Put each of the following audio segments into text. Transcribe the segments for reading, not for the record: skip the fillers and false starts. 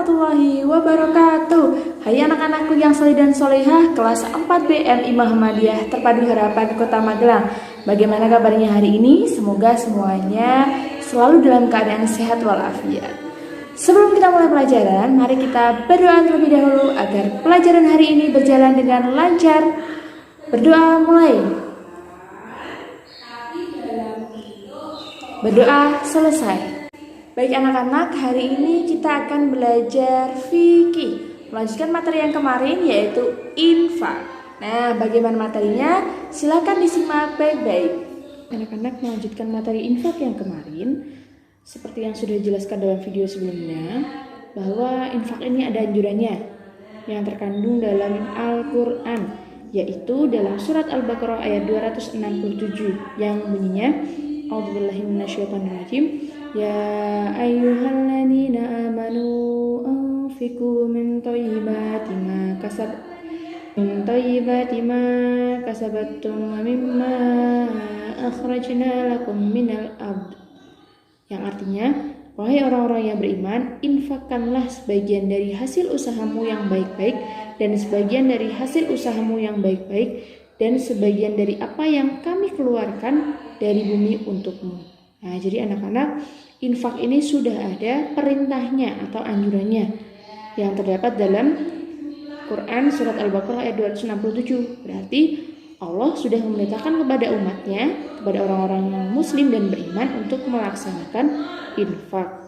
warahmatullahi wabarakatuh. Hai anak-anakku yang soleh dan solehah kelas 4 BMI Muhammadiyah Terpadu Harapan Kota Magelang. Bagaimana kabarnya hari ini? Semoga semuanya selalu dalam keadaan sehat walafiat. Sebelum kita mulai pelajaran, mari kita berdoa terlebih dahulu agar pelajaran hari ini berjalan dengan lancar. Berdoa mulai. Berdoa selesai. Baik anak-anak, hari ini kita akan belajar fikih. Melanjutkan materi yang kemarin yaitu infak. Nah, bagaimana materinya? Silakan disimak baik-baik. Anak-anak, melanjutkan materi infak yang kemarin, seperti yang sudah dijelaskan dalam video sebelumnya, bahwa infak ini ada anjurannya yang terkandung dalam Al-Quran, yaitu dalam surat Al-Baqarah ayat 267 yang bunyinya A'udzubillahi minasyaitonirrajim. Ya ayyuhalladzina amanu anfiqu min thayyibati ma kasabattum wa mimma akhrajna lakum minal ard. Yang artinya, wahai orang-orang yang beriman, infakkanlah sebagian dari hasil usahamu yang baik-baik dan sebagian dari hasil usahamu yang baik-baik dan sebagian dari apa yang kami keluarkan dari bumi untukmu. Nah, jadi anak-anak, infak ini sudah ada perintahnya atau anjurannya yang terdapat dalam Quran surat Al-Baqarah ayat 267. Berarti Allah sudah memerintahkan kepada umatnya, kepada orang-orang yang muslim dan beriman untuk melaksanakan infak.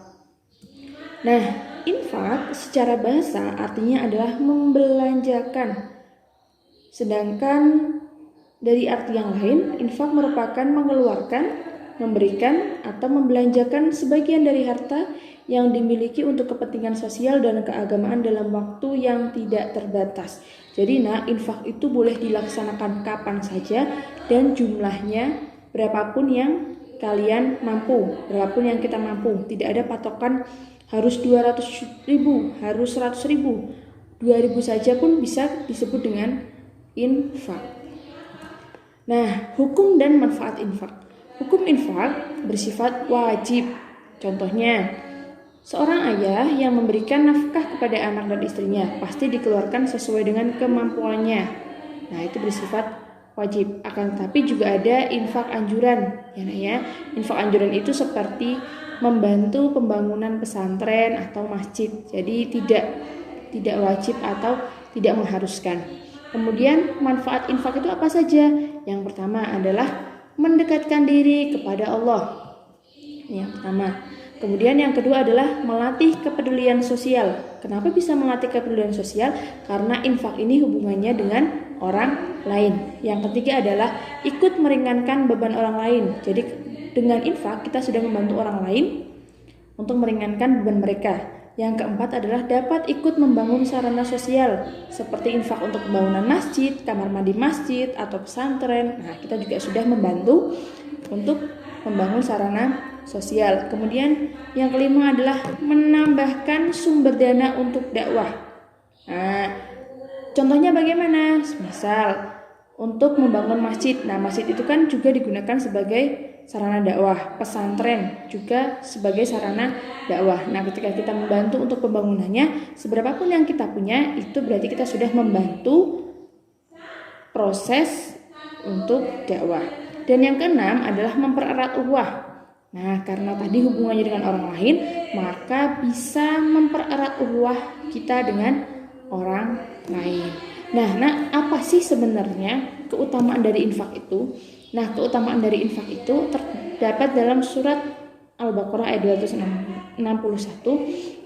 Nah, infak secara bahasa artinya adalah membelanjakan. Sedangkan dari arti yang lain, infak merupakan mengeluarkan, memberikan atau membelanjakan sebagian dari harta yang dimiliki untuk kepentingan sosial dan keagamaan dalam waktu yang tidak terbatas. Jadi infak itu boleh dilaksanakan kapan saja dan jumlahnya berapapun yang kalian mampu, berapapun yang kita mampu. Tidak ada patokan harus 200.000, harus 100.000, 2.000 saja pun bisa disebut dengan infak. Nah, hukum dan manfaat infak. Hukum infak bersifat wajib. Contohnya, seorang ayah yang memberikan nafkah kepada anak dan istrinya pasti dikeluarkan sesuai dengan kemampuannya. Nah, itu bersifat wajib. Akan tetapi juga ada infak anjuran. Ya. Infak anjuran itu seperti membantu pembangunan pesantren atau masjid. Jadi tidak wajib atau tidak mengharuskan. Kemudian manfaat infak itu apa saja? Yang pertama adalah mendekatkan diri kepada Allah. Yang pertama. Kemudian yang kedua adalah melatih kepedulian sosial. Kenapa bisa melatih kepedulian sosial? Karena infak ini hubungannya dengan orang lain. Yang ketiga adalah ikut meringankan beban orang lain. Jadi dengan infak kita sudah membantu orang lain untuk meringankan beban mereka. Yang keempat adalah dapat ikut membangun sarana sosial seperti infak untuk pembangunan masjid, kamar mandi masjid, atau pesantren. Nah, kita juga sudah membantu untuk membangun sarana sosial. Kemudian yang kelima adalah menambahkan sumber dana untuk dakwah. Nah, contohnya bagaimana? Misal untuk membangun masjid. Nah, masjid itu kan juga digunakan sebagai sarana dakwah, pesantren juga sebagai sarana dakwah. Nah, ketika kita membantu untuk pembangunannya, seberapapun yang kita punya, itu berarti kita sudah membantu proses untuk dakwah. Dan yang keenam adalah mempererat ukhuwah. Nah, karena tadi hubungannya dengan orang lain, maka bisa mempererat ukhuwah kita dengan orang lain. Nah, apa sih sebenarnya keutamaan dari infak itu? Nah, keutamaan dari infak itu terdapat dalam surat Al-Baqarah ayat 261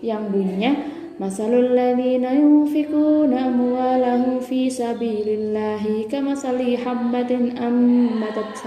yang bunyinya Masalul ladzina yunfikuna amwalahum fi sabilillahi kamasali habbatin ambatat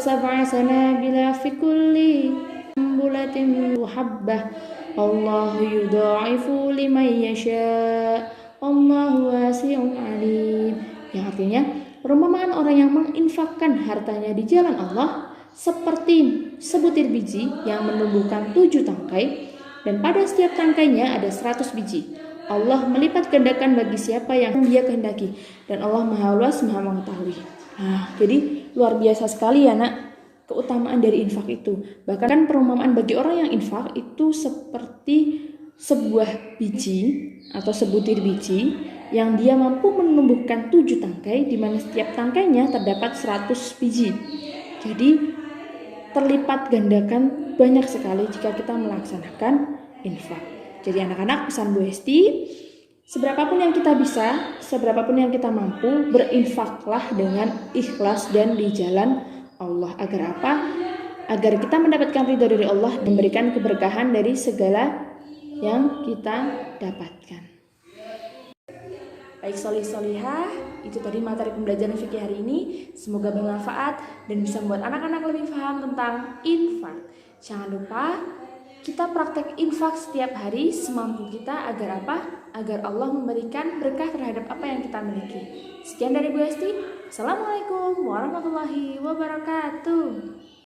sab'a sanabila fi kulli sunbulatin habbah Allahu yudha'ifu liman yasha' Allahu wasi'un 'alim. Yang artinya, perumpamaan orang yang menginfakkan hartanya di jalan Allah seperti sebutir biji yang menumbuhkan 7 tangkai dan pada setiap tangkainya ada 100 biji. Allah melipat gandakan bagi siapa yang Dia kehendaki dan Allah Maha Luas, Maha Mengetahui. Nah, jadi luar biasa sekali ya, Nak. keutamaan dari infak itu. Bahkan perumpamaan bagi orang yang infak itu seperti sebuah biji atau sebutir biji yang dia mampu menumbuhkan 7 tangkai, di mana setiap tangkainya terdapat 100 biji. Jadi terlipat gandakan banyak sekali jika kita melaksanakan infak. Jadi anak-anak, pesan Bu Hesti, seberapapun yang kita bisa, seberapapun yang kita mampu, berinfaklah dengan ikhlas dan di jalan Allah. Agar apa? Agar kita mendapatkan ridho dari Allah dan memberikan keberkahan dari segala yang kita dapatkan. Baik solih-solihah, itu tadi materi pembelajaran fikih hari ini. Semoga bermanfaat dan bisa membuat anak-anak lebih paham tentang infak. Jangan lupa kita praktek infak setiap hari semampu kita. Agar apa? Agar Allah memberikan berkah terhadap apa yang kita miliki. Sekian dari Bu Hesti. Assalamualaikum warahmatullahi wabarakatuh.